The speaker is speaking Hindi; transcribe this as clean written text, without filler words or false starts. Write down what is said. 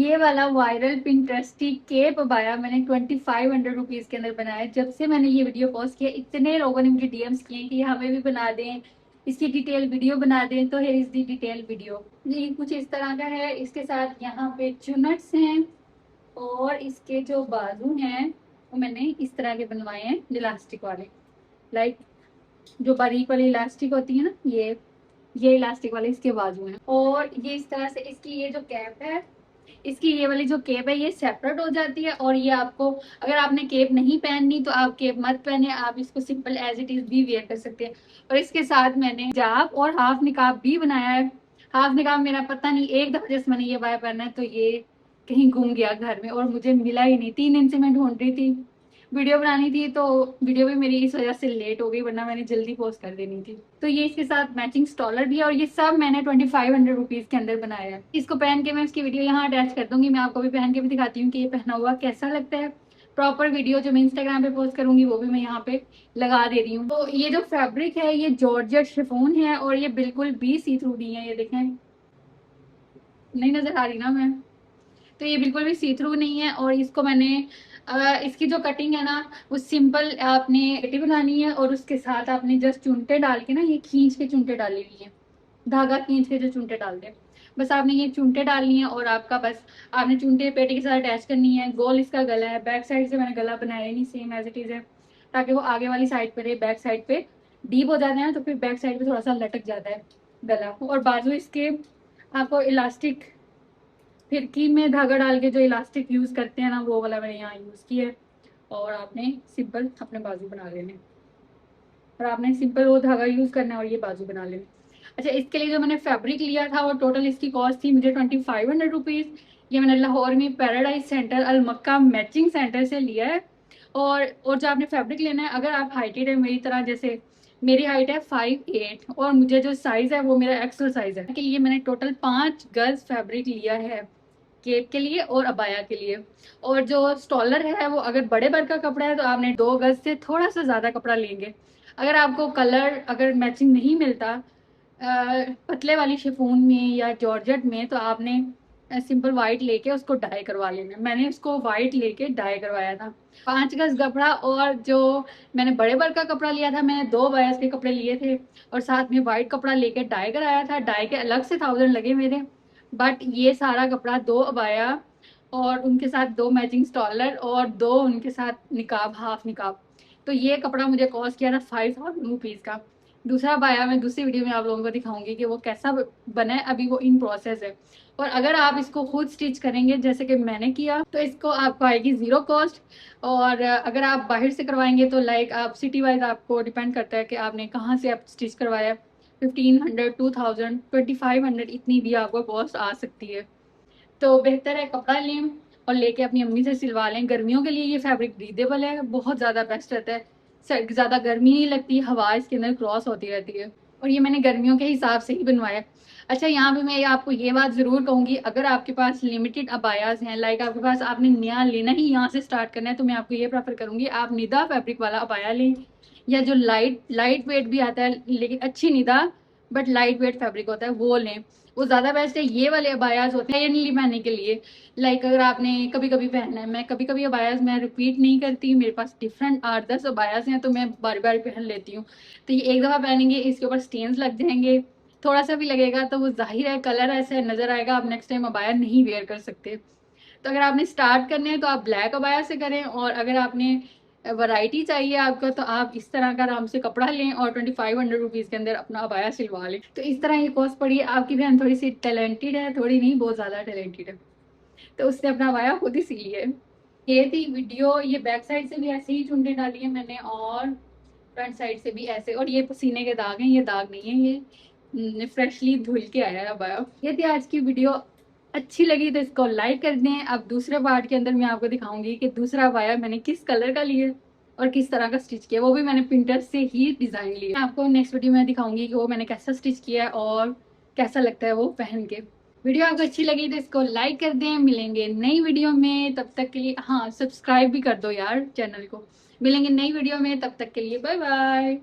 ये वाला वायरल पिंटरेस्टी केप अबाया मैंने 2500 रुपीज के अंदर बनाया। जब से मैंने ये वीडियो पोस्ट किया इतने लोगों ने मुझे डीएम्स किए कि हमें भी बना दें, इसकी डिटेल वीडियो बना दें। तो here is the detail video. ये कुछ इस तरह का है। इसके साथ यहाँ पे चुनट्स हैं और इसके जो बाजू हैं वो मैंने इस तरह के बनवाए हैं, इलास्टिक वाले। लाइक जो बारीक वाली इलास्टिक होती है ना, ये इलास्टिक वाले इसके बाजू हैं। और ये इस तरह से इसकी ये जो कैप है, इसकी ये वाली जो केप है ये सेपरेट हो जाती है। और ये आपको, अगर आपने केप नहीं पहननी तो आप केप मत पहने, आप इसको सिंपल एज इट इज भी वेयर कर सकते हैं। और इसके साथ मैंने हिजाब और हाफ निकाब भी बनाया है। हाफ निकाब मेरा पता नहीं, एक दफा जैसे मैंने ये वाया पहना है तो ये कहीं गुम गया घर में और मुझे मिला ही नहीं। 3 दिन से मैं ढूंढ रही थी, वीडियो बनानी थी तो वीडियो भी मेरी इस वजह से लेट हो गई, वरना मैंने जल्दी पोस्ट कर देनी थी। तो ये इसके साथ मैचिंग स्टॉलर भी है और ये सब मैंने 2500 रुपीज के अंदर बनाया है। इसको पहन के मैं इसकी वीडियो यहाँ अटैच कर दूंगी। मैं आपको भी पहन के भी दिखाती हूँ कि ये पहना हुआ कैसा लगता है। प्रॉपर वीडियो जो मैं इंस्टाग्राम पे पोस्ट करूंगी वो भी मैं यहाँ पे लगा दे रही हूँ। तो ये जो फैब्रिक है ये जॉर्जेट शिफॉन है और ये बिल्कुल भी सी थ्रू नहीं है। ये देखें, नहीं नजर आ रही ना मैं, तो ये बिल्कुल भी सी थ्रू नहीं है। और इसको मैंने इसकी जो कटिंग है ना वो सिंपल आपने पेटी बनानी है और उसके साथ आपने जस्ट चुनटे डाल के ना, ये खींच के चुनटे डाली हुई है, धागा खींच के जो चुनटे डालते हैं, बस आपने ये चुनटे डालनी है और आपका बस आपने चुनटे पेटी के साथ अटैच करनी है। गोल इसका गला है। बैक साइड से मैंने गला बनाया नहीं, सेम एज इट इज है, ताकि वो आगे वाली साइड पे रहे। बैक साइड पे डीप हो जाते हैं तो फिर बैक साइड पे थोड़ा सा लटक जाता है गला। और बाजू इसके आपको इलास्टिक, फिरकी में धागा डाल के जो इलास्टिक यूज करते हैं ना, वो वाला मैंने यहाँ यूज किया है। और आपने सिंपल अपने बाजू बना लेने, और आपने सिंपल वो धागा यूज करना है और ये बाजू बना लेने। अच्छा, इसके लिए जो मैंने फैब्रिक लिया था वो टोटल इसकी कॉस्ट थी मुझे 2500 रुपीज। ये मैंने लाहौर में पैराडाइज सेंटर अल मक्का मैचिंग सेंटर से लिया है। और जो आपने फैब्रिक लेना है, अगर आप हाइटेड है मेरी तरह, जैसे मेरी हाइट है 5'8" और मुझे जो साइज है वो मेरा एक्सल साइज है, के लिए मैंने टोटल 5 गज फैब्रिक लिया है केप के लिए और अबाया के लिए। और जो स्टॉलर है वो अगर बड़े बर का कपड़ा है तो आपने 2 गज से थोड़ा सा ज्यादा कपड़ा लेंगे। अगर आपको कलर अगर मैचिंग नहीं मिलता पतले वाली शिफॉन में या जॉर्जेट में, तो आपने सिंपल वाइट लेके उसको डाई करवा लेना। मैंने उसको वाइट लेके डाई करवाया था। 5 गज कपड़ा, और जो मैंने बड़े बर का कपड़ा लिया था, मैंने 2 बयास के कपड़े लिए थे और साथ में वाइट कपड़ा लेके डाई कराया था। डाई के अलग से 1000 लगे मेरे। बट ये सारा कपड़ा 2 अबाया और उनके साथ 2 मैचिंग स्टॉलर और 2 उनके साथ निकाब, हाफ निकाब, तो ये कपड़ा मुझे कॉस्ट किया था 5000 रुपीज का। दूसरा अबाया मैं दूसरी वीडियो में आप लोगों को दिखाऊंगी कि वो कैसा बना है, अभी वो इन प्रोसेस है। और अगर आप इसको खुद स्टिच करेंगे जैसे कि मैंने किया तो इसको आपको आएगी 0 कॉस्ट। और अगर आप बाहर से करवाएंगे तो लाइक आप सिटी वाइज आपको डिपेंड करता है कि आपने कहाँ से आप स्टिच करवाया। 1500, 2000, 2500 इतनी भी आपको कॉस्ट आ सकती है। तो बेहतर है कपड़ा लें और लेके अपनी अम्मी से सिलवा लें। गर्मियों के लिए ये फैब्रिक ब्रीदेबल है, बहुत ज़्यादा बेस्ट रहता है। ज़्यादा गर्मी नहीं लगती, हवा इसके अंदर क्रॉस होती रहती है। और ये मैंने गर्मियों के हिसाब से ही बनवाया। अच्छा, यहाँ पे मैं आपको ये बात ज़रूर कहूँगी, अगर आपके पास लिमिटेड अबायाज हैं, लाइक आपके पास आपने नया लेना ही यहाँ से स्टार्ट करना है, तो मैं आपको ये प्रेफर करूँगी आप निदा फैब्रिक वाला अबाया लें, या जो लाइट वेट भी आता है लेकिन अच्छी Nida but light weight fabric होता है वो लें, वो ज़्यादा बेस्ट है। ये वाले अबायाज होते हैं डेली पहनने के लिए, लाइक अगर आपने कभी कभी पहनना है। मैं कभी कभी अबायाज मैं रिपीट नहीं करती, मेरे पास डिफरेंट 8-10 अबायाज हैं तो मैं बार बार पहन लेती हूँ। तो ये एक दफ़ा पहनेंगे इसके ऊपर स्टेन्स लग जाएंगे, थोड़ा सा भी लगेगा तो वो जाहिर है कलर ऐसे नज़र आएगा, आप नेक्स्ट टाइम अबाया नहीं वेयर कर सकते। तो अगर आपने स्टार्ट करने हैं तो आप ब्लैक अबाया से करें, और अगर आपने वैरायटी चाहिए आपका तो आप इस तरह का आराम से कपड़ा लें और 2500 रुपीज़ के अंदर अपना अबाया सिलवा लें। तो इस तरह ये कॉस्ट पड़ी है। आपकी बहन थोड़ी सी टैलेंटेड है, थोड़ी नहीं बहुत ज़्यादा टैलेंटेड है, तो उसने अपना अबाया खुद ही सी लिया है। ये थी वीडियो। ये बैक साइड से भी ऐसे ही चुनटे डाली है मैंने और फ्रंट साइड से भी ऐसे। और ये पसीने के दाग हैं, ये दाग नहीं है, ये फ्रेशली धुल के आया है अबाया। ये थी आज की वीडियो। अच्छी लगी तो इसको लाइक कर दें। अब दूसरे पार्ट के अंदर मैं आपको दिखाऊंगी कि दूसरा अबाया मैंने किस कलर का लिया और किस तरह का स्टिच किया, वो भी मैंने पिंटरेस्ट से ही डिजाइन लिया। मैं आपको नेक्स्ट वीडियो में दिखाऊंगी कि वो मैंने कैसा स्टिच किया है और कैसा लगता है वो पहन के। वीडियो आपको अच्छी लगी तो इसको लाइक कर दें। मिलेंगे नई वीडियो में, तब तक के लिए हाँ सब्सक्राइब भी कर दो यार चैनल को। मिलेंगे नई वीडियो में, तब तक के लिए बाय बाय।